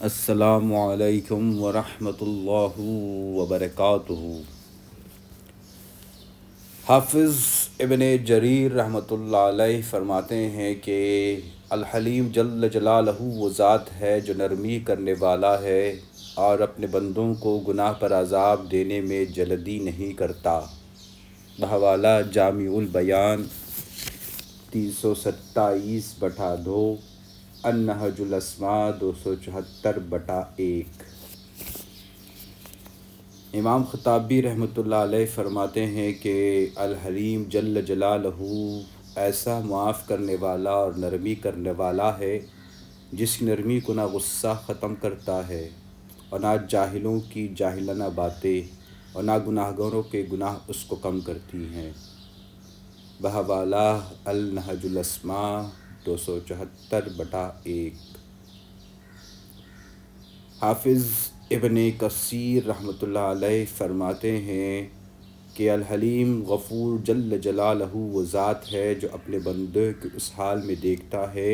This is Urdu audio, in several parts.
السلام علیکم ورحمۃ اللہ وبرکاتہ۔ حافظ ابن جریر رحمۃ اللہ علیہ فرماتے ہیں کہ الحلیم جل جلالہ وہ ذات ہے جو نرمی کرنے والا ہے اور اپنے بندوں کو گناہ پر عذاب دینے میں جلدی نہیں کرتا۔ بحوالہ جامع البیان 327/2، النہج الاسماء 274/1۔ امام خطابی رحمۃ اللہ علیہ فرماتے ہیں کہ الحلیم جل جلالہ ایسا معاف کرنے والا اور نرمی کرنے والا ہے جس کی نرمی کو نہ غصہ ختم کرتا ہے اور نہ جاہلوں کی جاہلانہ باتیں اور نہ گناہ گاروں کے گناہ اس کو کم کرتی ہیں۔ بحوالہ النہج الاسماء 274/1۔ حافظ ابن کثیر رحمۃ اللہ علیہ فرماتے ہیں کہ الحلیم غفور جل جلالہ وہ ذات ہے جو اپنے بندے کو اس حال میں دیکھتا ہے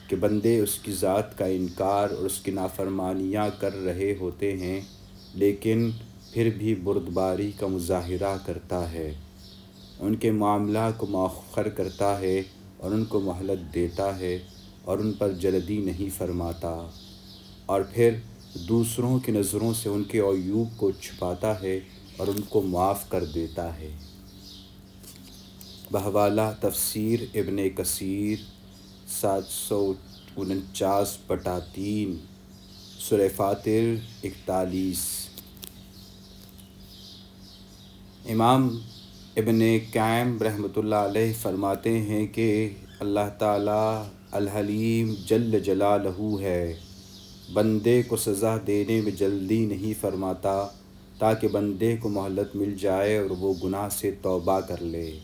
کہ بندے اس کی ذات کا انکار اور اس کی نافرمانیاں کر رہے ہوتے ہیں، لیکن پھر بھی بردباری کا مظاہرہ کرتا ہے، ان کے معاملہ کو مؤخر کرتا ہے اور ان کو مہلت دیتا ہے اور ان پر جلدی نہیں فرماتا، اور پھر دوسروں کی نظروں سے ان کے عیوب کو چھپاتا ہے اور ان کو معاف کر دیتا ہے۔ بحوالہ تفسیر ابن کثیر 749/3، سورہ فاطر 41۔ امام ابن قیم رحمۃ اللہ علیہ فرماتے ہیں کہ اللہ تعالیٰ الحلیم جل جلالہ ہے، بندے کو سزا دینے میں جلدی نہیں فرماتا تاکہ بندے کو مہلت مل جائے اور وہ گناہ سے توبہ کر لے۔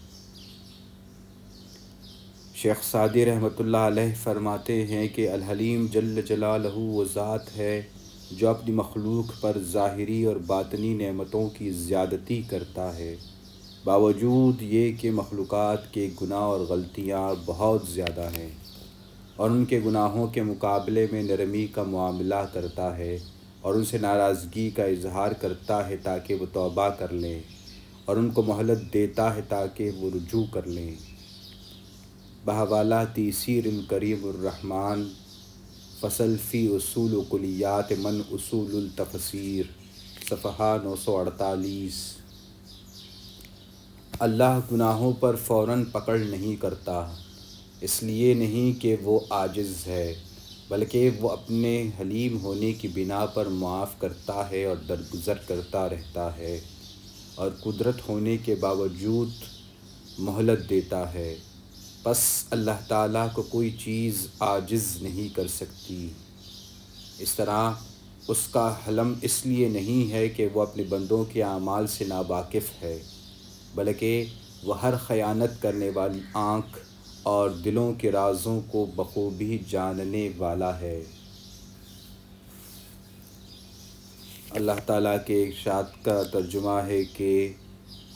شیخ سعدی رحمۃ اللہ علیہ فرماتے ہیں کہ الحلیم جل جلالہ وہ ذات ہے جو اپنی مخلوق پر ظاہری اور باطنی نعمتوں کی زیادتی کرتا ہے، باوجود یہ کہ مخلوقات کے گناہ اور غلطیاں بہت زیادہ ہیں، اور ان کے گناہوں کے مقابلے میں نرمی کا معاملہ کرتا ہے اور ان سے ناراضگی کا اظہار کرتا ہے تاکہ وہ توبہ کر لیں، اور ان کو مہلت دیتا ہے تاکہ وہ رجوع کر لیں۔ بحوالہ تیسیر الکریم الرحمن، فصل فی اصول و کلیات من اصول التفسیر، صفحہ 948۔ اللہ گناہوں پر فوراً پکڑ نہیں کرتا، اس لیے نہیں کہ وہ عاجز ہے، بلکہ وہ اپنے حلیم ہونے کی بنا پر معاف کرتا ہے اور درگزر کرتا رہتا ہے، اور قدرت ہونے کے باوجود مہلت دیتا ہے۔ پس اللہ تعالیٰ کو کوئی چیز عاجز نہیں کر سکتی۔ اس طرح اس کا حلم اس لیے نہیں ہے کہ وہ اپنے بندوں کے اعمال سے ناواقف ہے، بلکہ وہ ہر خیانت کرنے والی آنکھ اور دلوں کے رازوں کو بخوبی جاننے والا ہے۔ اللہ تعالیٰ کے ارشاد کا ترجمہ ہے کہ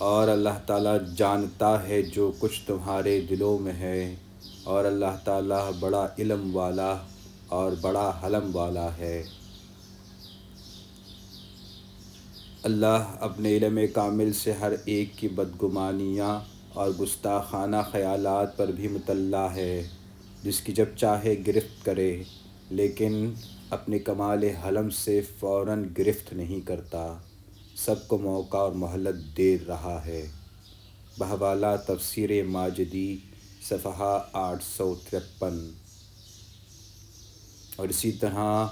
اور اللہ تعالیٰ جانتا ہے جو کچھ تمہارے دلوں میں ہے، اور اللہ تعالیٰ بڑا علم والا اور بڑا حلم والا ہے۔ اللہ اپنے علم کامل سے ہر ایک کی بدگمانیاں اور گستاخانہ خیالات پر بھی مطلع ہے، جس کی جب چاہے گرفت کرے، لیکن اپنے کمال حلم سے فوراً گرفت نہیں کرتا، سب کو موقع اور مہلت دے رہا ہے۔ بحوالہ تفسیر ماجدی، صفحہ 853۔ اور اسی طرح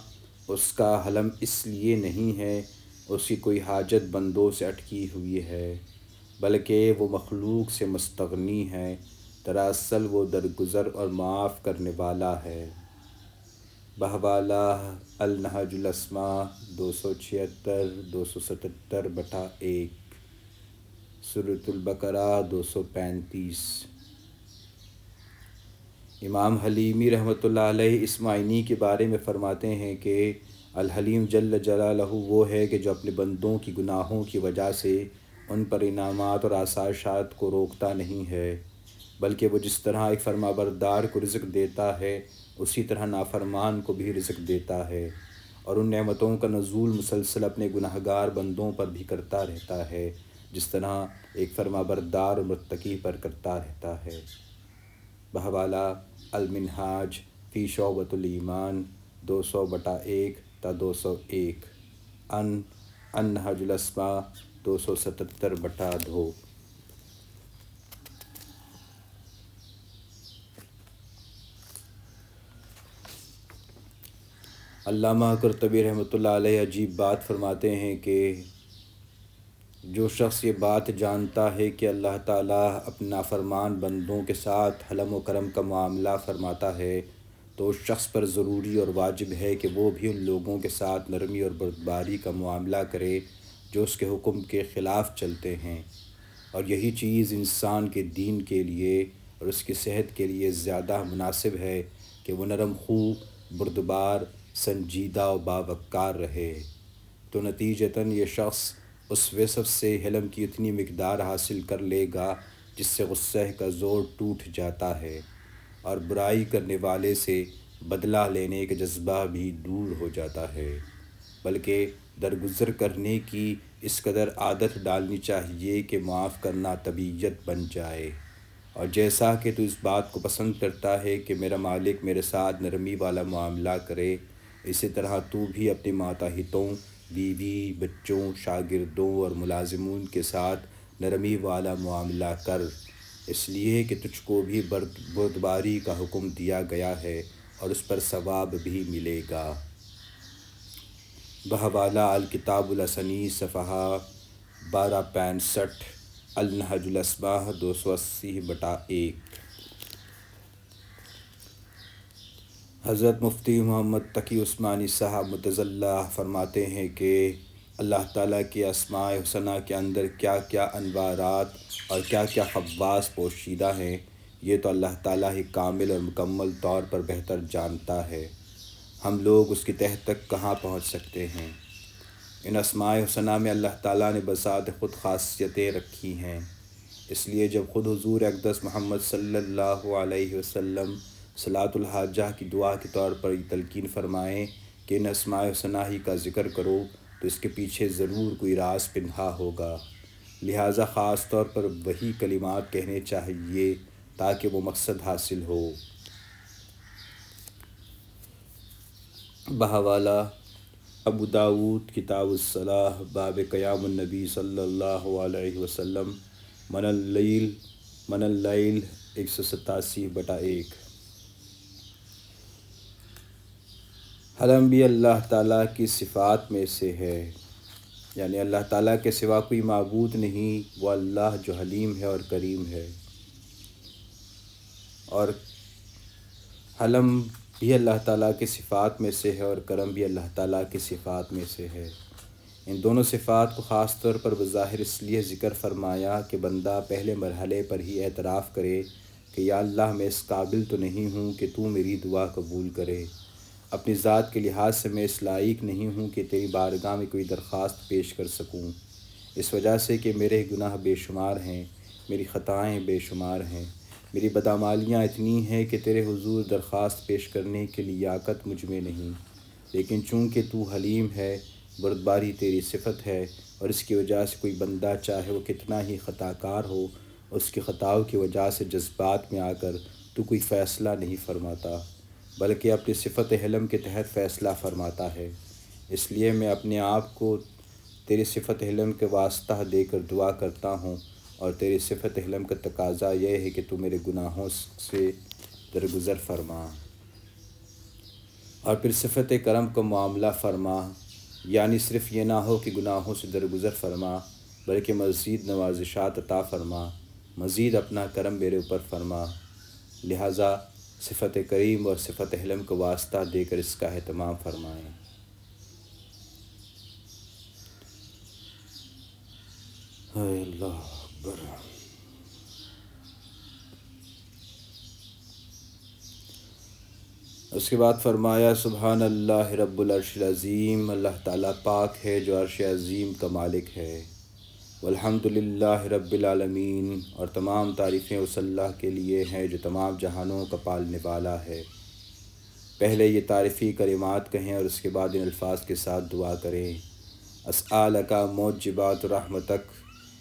اس کا حلم اس لیے نہیں ہے اس کی کوئی حاجت بندوں سے اٹکی ہوئی ہے، بلکہ وہ مخلوق سے مستغنی ہے، دراصل وہ درگزر اور معاف کرنے والا ہے۔ بحوالہ النہج الاسماء 276/277/1، سورۃ البقرہ 235۔ امام حلیمی رحمۃ اللہ علیہ اس معنی کے بارے میں فرماتے ہیں کہ الحلیم جل جلالہ وہ ہے کہ جو اپنے بندوں کی گناہوں کی وجہ سے ان پر انعامات اور آسائشات کو روکتا نہیں ہے، بلکہ وہ جس طرح ایک فرمانبردار کو رزق دیتا ہے اسی طرح نافرمان کو بھی رزق دیتا ہے، اور ان نعمتوں کا نزول مسلسل اپنے گناہگار بندوں پر بھی کرتا رہتا ہے، جس طرح ایک فرما بردار اور متقی پر کرتا رہتا ہے۔ بحوالہ المنہاج فی شعبۃ الایمان 200/1 تا 201 ان نہج الاسماء 277/2۔ علامہ قرطبی رحمۃ اللہ علیہ عجیب بات فرماتے ہیں کہ جو شخص یہ بات جانتا ہے کہ اللہ تعالیٰ اپنا نافرمان بندوں کے ساتھ حلم و کرم کا معاملہ فرماتا ہے، تو اس شخص پر ضروری اور واجب ہے کہ وہ بھی ان لوگوں کے ساتھ نرمی اور بردباری کا معاملہ کرے جو اس کے حکم کے خلاف چلتے ہیں، اور یہی چیز انسان کے دین کے لیے اور اس کی صحت کے لیے زیادہ مناسب ہے کہ وہ نرم خو، بردبار، سنجیدہ و باوقار رہے۔ تو نتیجتاً یہ شخص اس وصف سے حلم کی اتنی مقدار حاصل کر لے گا جس سے غصہ کا زور ٹوٹ جاتا ہے، اور برائی کرنے والے سے بدلہ لینے کا جذبہ بھی دور ہو جاتا ہے، بلکہ درگزر کرنے کی اس قدر عادت ڈالنی چاہیے کہ معاف کرنا طبیعت بن جائے۔ اور جیسا کہ تو اس بات کو پسند کرتا ہے کہ میرا مالک میرے ساتھ نرمی والا معاملہ کرے، اسی طرح تو بھی اپنے ماتحتوں، بیوی، بچوں، شاگردوں اور ملازمون کے ساتھ نرمی والا معاملہ کر، اس لیے کہ تجھ کو بھی بردباری کا حکم دیا گیا ہے اور اس پر ثواب بھی ملے گا۔ بحوالہ الکتاب الحسنی صفحہ 1265 النہج الاسماء 280/1۔ حضرت مفتی محمد تقی عثمانی صاحب متضلع فرماتے ہیں کہ اللہ تعالیٰ کے اسماء حسنہ کے اندر کیا کیا انوارات اور کیا کیا خواص پوشیدہ ہیں، یہ تو اللہ تعالیٰ ہی کامل اور مکمل طور پر بہتر جانتا ہے، ہم لوگ اس کی تہ تک کہاں پہنچ سکتے ہیں۔ ان اسماء حسنہ میں اللہ تعالیٰ نے بذات خود خاصیتیں رکھی ہیں، اس لیے جب خود حضور اقدس محمد صلی اللہ علیہ وسلم صلاۃ الحاجہ کی دعا کے طور پر یہ تلقین فرمائیں کہ ان اسماء حسنہ ہی کا ذکر کرو، تو اس کے پیچھے ضرور کوئی راز پنہا ہوگا، لہٰذا خاص طور پر وہی کلمات کہنے چاہیے تاکہ وہ مقصد حاصل ہو۔ بحوالہ ابو داود کتاب الصلاۃ باب قیام النبی صلی اللہ علیہ وسلم من اللیل 187/1۔ حلم بھی اللہ تعالیٰ کی صفات میں سے ہے، یعنی اللہ تعالیٰ کے سوا کوئی معبود نہیں، وہ اللہ جو حلیم ہے اور کریم ہے، اور حلم بھی اللہ تعالیٰ کی صفات میں سے ہے اور کرم بھی اللہ تعالیٰ کی صفات میں سے ہے۔ ان دونوں صفات کو خاص طور پر بظاہر اس لیے ذکر فرمایا کہ بندہ پہلے مرحلے پر ہی اعتراف کرے کہ یا اللہ میں اس قابل تو نہیں ہوں کہ تو میری دعا قبول کرے، اپنی ذات کے لحاظ سے میں اس لائق نہیں ہوں کہ تیری بارگاہ میں کوئی درخواست پیش کر سکوں، اس وجہ سے کہ میرے گناہ بے شمار ہیں، میری خطائیں بے شمار ہیں، میری بدعمالیاں اتنی ہیں کہ تیرے حضور درخواست پیش کرنے کی لیاقت مجھ میں نہیں، لیکن چونکہ تو حلیم ہے، بردباری تیری صفت ہے، اور اس کی وجہ سے کوئی بندہ چاہے وہ کتنا ہی خطا کار ہو، اس کی خطاؤں کی وجہ سے جذبات میں آ کر تو کوئی فیصلہ نہیں فرماتا، بلکہ اپنی صفت حلم کے تحت فیصلہ فرماتا ہے۔ اس لیے میں اپنے آپ کو تیری صفت حلم کے واسطہ دے کر دعا کرتا ہوں، اور تیری صفت حلم کا تقاضا یہ ہے کہ تو میرے گناہوں سے درگزر فرما، اور پھر صفت کرم کا معاملہ فرما، یعنی صرف یہ نہ ہو کہ گناہوں سے درگزر فرما، بلکہ مزید نوازشات عطا فرما، مزید اپنا کرم میرے اوپر فرما، لہٰذا صفت کریم اور صفت حلم کا واسطہ دے کر اس کا اہتمام فرمائیں۔ اے اللہ اکبر۔ اس کے بعد فرمایا سبحان اللہ رب العرش العظیم، اللہ تعالیٰ پاک ہے جو عرش عظیم کا مالک ہے، والحمد للہ رب العالمین، اور تمام تعریفیں اس اللہ کے لیے ہیں جو تمام جہانوں کا پالنے والا ہے۔ پہلے یہ تعریفی کلمات کہیں اور اس کے بعد ان الفاظ کے ساتھ دعا کریں۔ اسألک موجبات رحمتک،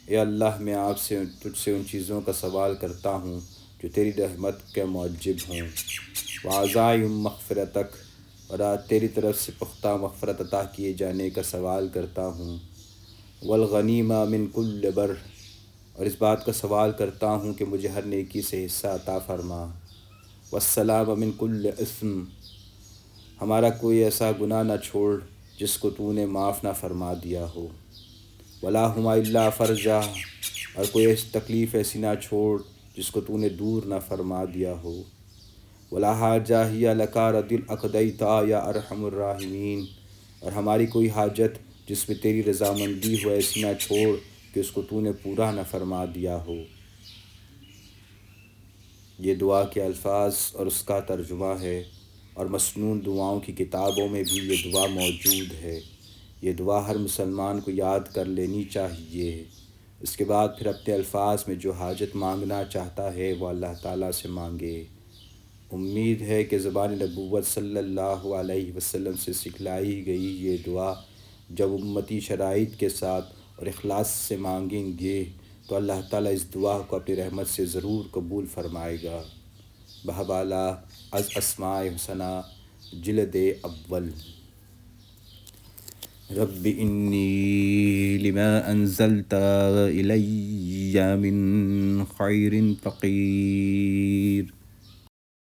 اے اللہ میں آپ سے تجھ سے ان چیزوں کا سوال کرتا ہوں جو تیری رحمت کے موجب ہوں۔ وعزائم مغفرتک، اور آج تیری طرف سے پختہ مغفرت عطا کیے جانے کا سوال کرتا ہوں۔ والغنیمہ من کل بر، اور اس بات کا سوال کرتا ہوں کہ مجھے ہر نیکی سے حصہ عطا فرما۔ والسلام من کل اثم، ہمارا کوئی ایسا گناہ نہ چھوڑ جس کو تو نے معاف نہ فرما دیا ہو۔ ولا ہما الا فرجا، اور کوئی ایسی تکلیف ایسی نہ چھوڑ جس کو تو نے دور نہ فرما دیا ہو۔ ولا حاجہ ہی لکا ردل اقدیتا یا ارحم الراحمین، اور ہماری کوئی حاجت جس میں تیری رضامندی ہو ایسی نہ چھوڑ کہ اس کو تو نے پورا نہ فرما دیا ہو۔ یہ دعا کے الفاظ اور اس کا ترجمہ ہے، اور مسنون دعاؤں کی کتابوں میں بھی یہ دعا موجود ہے۔ یہ دعا ہر مسلمان کو یاد کر لینی چاہیے۔ اس کے بعد پھر اپنے الفاظ میں جو حاجت مانگنا چاہتا ہے وہ اللہ تعالیٰ سے مانگے۔ امید ہے کہ زبان نبوت صلی اللہ علیہ وسلم سے سکھلائی گئی یہ دعا جب امتی شرائط کے ساتھ اور اخلاص سے مانگیں گے تو اللہ تعالیٰ اس دعا کو اپنی رحمت سے ضرور قبول فرمائے گا۔ بحوالہ از اسماء حسنہ، جلد اول۔ رب انی لما انزلت الی من خیر فقیر۔